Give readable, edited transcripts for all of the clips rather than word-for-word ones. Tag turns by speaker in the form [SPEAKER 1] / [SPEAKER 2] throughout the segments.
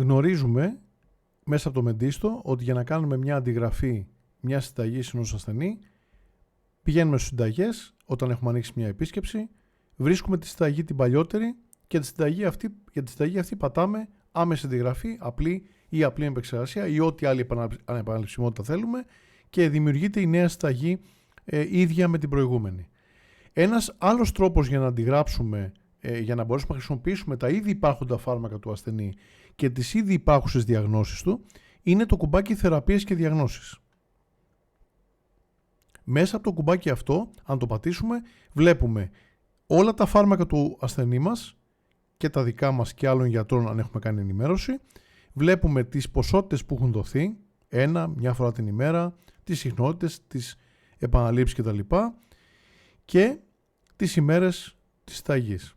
[SPEAKER 1] γνωρίζουμε μέσα από το μεντίστο ότι για να κάνουμε μια αντιγραφή μια συνταγή ενός ασθενή, πηγαίνουμε στους συνταγές όταν έχουμε ανοίξει μια επίσκεψη, βρίσκουμε τη συνταγή την παλιότερη και για τη συνταγή αυτή πατάμε άμεση αντιγραφή, απλή ή απλή επεξεργασία ή ό,τι άλλη ανεπαναληψιμότητα θέλουμε και δημιουργείται η νέα συνταγή ίδια με την προηγούμενη. Ένας άλλος τρόπος για να αντιγράψουμε, για να μπορέσουμε να χρησιμοποιήσουμε τα ήδη υπάρχοντα φάρμακα του ασθενή και τις ήδη υπάρχουσες διαγνώσεις του, είναι το κουμπάκι θεραπείες και διαγνώσεις. Μέσα από το κουμπάκι αυτό, αν το πατήσουμε, βλέπουμε όλα τα φάρμακα του ασθενή μας και τα δικά μας και άλλων γιατρών αν έχουμε κάνει ενημέρωση. Βλέπουμε τις ποσότητες που έχουν δοθεί, μια φορά την ημέρα, τις συχνότητες, τις επαναλήψεις κτλ. Και τις ημέρες της συνταγής.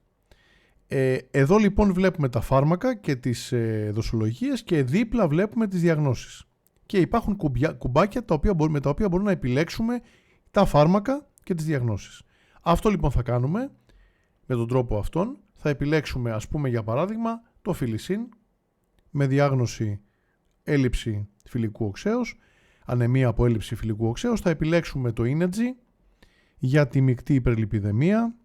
[SPEAKER 1] Εδώ λοιπόν βλέπουμε τα φάρμακα και τις δοσολογίες και δίπλα βλέπουμε τις διαγνώσεις. Και υπάρχουν κουμπάκια με τα οποία μπορούμε να επιλέξουμε τα φάρμακα και τις διαγνώσεις. Αυτό λοιπόν θα κάνουμε με τον τρόπο αυτόν. Θα επιλέξουμε, ας πούμε για παράδειγμα, το Filicin με διάγνωση έλλειψη φυλικού οξέως, ανεμία από έλλειψη φυλικού οξέως. Θα επιλέξουμε το Inergy για τη μεικτή υπερλιπιδεμία.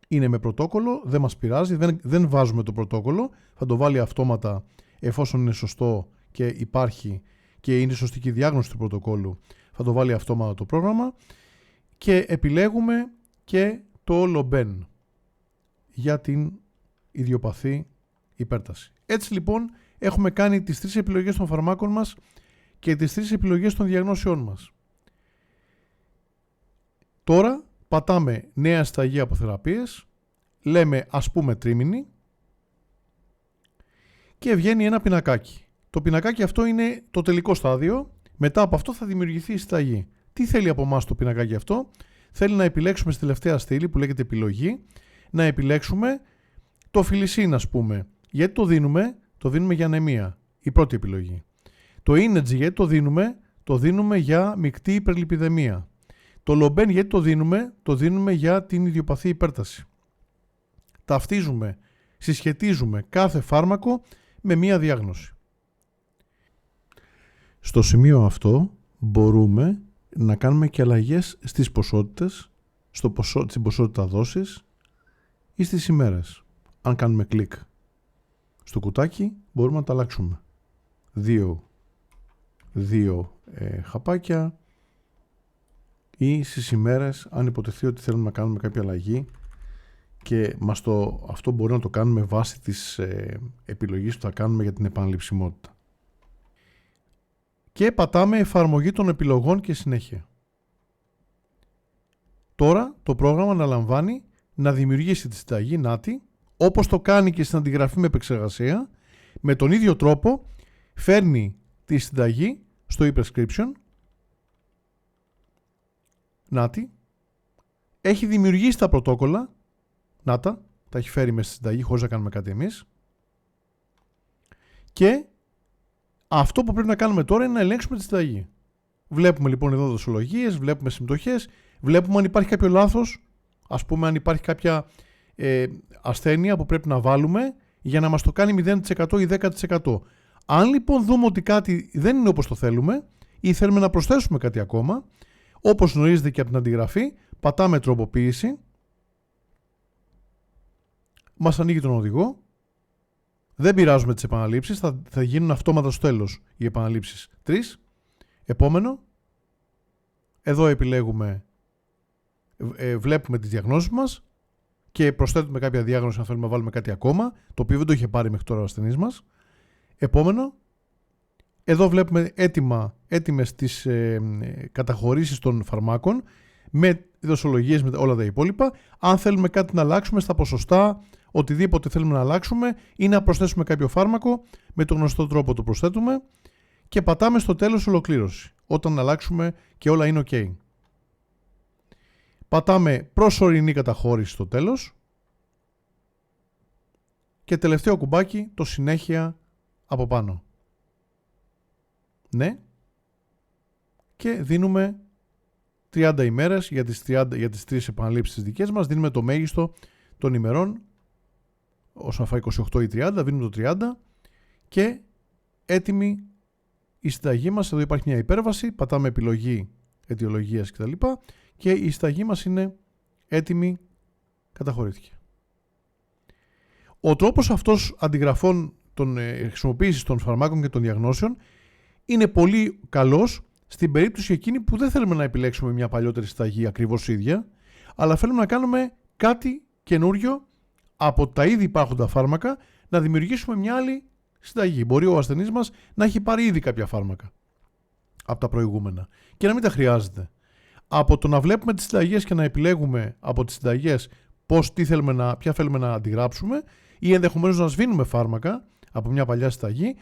[SPEAKER 1] Είναι με πρωτόκολλο, δεν μας πειράζει, δεν βάζουμε το πρωτόκολλο, θα το βάλει αυτόματα εφόσον είναι σωστό και υπάρχει και είναι σωστή και η διάγνωση του πρωτοκόλλου, θα το βάλει αυτόματα το πρόγραμμα και επιλέγουμε και το Loben για την ιδιοπαθή υπέρταση. Έτσι λοιπόν έχουμε κάνει τις 3 επιλογές των φαρμάκων μας και τις 3 επιλογές των διαγνώσεών μας. Τώρα πατάμε νέα συνταγή από θεραπείες, λέμε ας πούμε τρίμηνη και βγαίνει ένα πινακάκι. Το πινακάκι αυτό είναι το τελικό στάδιο, μετά από αυτό θα δημιουργηθεί η συνταγή. Τι θέλει από εμάς το πινακάκι αυτό? Θέλει να επιλέξουμε στη τελευταία στήλη που λέγεται επιλογή, να επιλέξουμε το Filicin ας πούμε. Γιατί το δίνουμε? Το δίνουμε για ανεμία, η πρώτη επιλογή. Το Inergy γιατί το δίνουμε για μεικτή υπερλιπιδεμία. Το Loben γιατί το δίνουμε για την ιδιοπαθή υπέρταση. Ταυτίζουμε, συσχετίζουμε κάθε φάρμακο με μία διάγνωση. Στο σημείο αυτό μπορούμε να κάνουμε και αλλαγές στις ποσότητες, στην ποσότητα δόσης ή στις ημέρες. Αν κάνουμε κλικ στο κουτάκι μπορούμε να τα αλλάξουμε. 2 χαπάκια ή στις ημέρες αν υποτεθεί ότι θέλουμε να κάνουμε κάποια αλλαγή και αυτό μπορούμε να το κάνουμε βάσει της επιλογής που θα κάνουμε για την επαναληψιμότητα. Και πατάμε εφαρμογή των επιλογών και συνέχεια. Τώρα το πρόγραμμα αναλαμβάνει να δημιουργήσει τη συνταγή νάτι, όπως το κάνει και στην αντιγραφή με επεξεργασία, με τον ίδιο τρόπο φέρνει τη συνταγή στο e-prescription, νάτι, έχει δημιουργήσει τα πρωτόκολλα, τα έχει φέρει μέσα στη συνταγή χωρίς να κάνουμε κάτι εμείς και αυτό που πρέπει να κάνουμε τώρα είναι να ελέγξουμε τη συνταγή. Βλέπουμε λοιπόν εδώ δοσολογίες, βλέπουμε συμμετοχές, βλέπουμε αν υπάρχει κάποιο λάθος, ας πούμε αν υπάρχει κάποια ασθένεια που πρέπει να βάλουμε για να μας το κάνει 0% ή 10%. Αν λοιπόν δούμε ότι κάτι δεν είναι όπως το θέλουμε ή θέλουμε να προσθέσουμε κάτι ακόμα, όπως γνωρίζετε και από την αντιγραφή, πατάμε τροποποίηση, μας ανοίγει τον οδηγό, δεν πειράζουμε τις επαναλήψεις, θα γίνουν αυτόματα στο τέλος οι επαναλήψεις 3. Επόμενο, εδώ επιλέγουμε, βλέπουμε τις διαγνώσεις μας και προσθέτουμε κάποια διάγνωση αν θέλουμε να βάλουμε κάτι ακόμα, το οποίο δεν το είχε πάρει μέχρι τώρα ο ασθενής μας. Επόμενο, εδώ βλέπουμε έτοιμες τις καταχωρήσεις των φαρμάκων με δοσολογίες, με όλα τα υπόλοιπα. Αν θέλουμε κάτι να αλλάξουμε στα ποσοστά, οτιδήποτε θέλουμε να αλλάξουμε ή να προσθέσουμε κάποιο φάρμακο, με τον γνωστό τρόπο το προσθέτουμε και πατάμε στο τέλος ολοκλήρωση, όταν αλλάξουμε και όλα είναι ok. Πατάμε προσωρινή καταχώρηση στο τέλος και τελευταίο κουμπάκι το συνέχεια από πάνω. Ναι. Και δίνουμε 30 ημέρες για τις 3 επαναλήψεις τις δικές μας. Δίνουμε το μέγιστο των ημερών. Όσον αφορά 28 ή 30, δίνουμε το 30 και έτοιμη η συνταγή μας. Εδώ υπάρχει μια υπέρβαση, πατάμε επιλογή αιτιολογίας κτλ. Και η συνταγή μας είναι έτοιμη, καταχωρήθηκε. Ο τρόπος αυτός αντιγραφών χρησιμοποίησης των φαρμάκων και των διαγνώσεων είναι πολύ καλός στην περίπτωση εκείνη που δεν θέλουμε να επιλέξουμε μια παλιότερη συνταγή ακριβώς ίδια, αλλά θέλουμε να κάνουμε κάτι καινούριο από τα ήδη υπάρχοντα φάρμακα, να δημιουργήσουμε μια άλλη συνταγή. Μπορεί ο ασθενής μας να έχει πάρει ήδη κάποια φάρμακα από τα προηγούμενα και να μην τα χρειάζεται. Από το να βλέπουμε τις συνταγές και να επιλέγουμε από τις συνταγές ποια θέλουμε να αντιγράψουμε ή ενδεχομένως να σβήνουμε φάρμακα από μια παλιά συνταγή,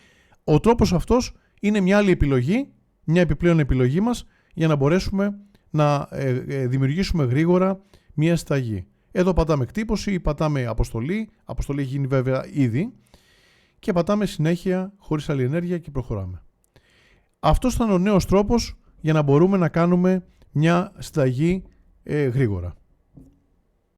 [SPEAKER 1] ο τρόπος αυτός είναι μια άλλη επιλογή, μια επιπλέον επιλογή μας για να μπορέσουμε να δημιουργήσουμε γρήγορα μια συνταγή. Εδώ πατάμε εκτύπωση ή πατάμε αποστολή. Αποστολή έχει γίνει βέβαια ήδη και πατάμε συνέχεια χωρίς άλλη ενέργεια και προχωράμε. Αυτός ήταν ο νέος τρόπος για να μπορούμε να κάνουμε μια συνταγή γρήγορα.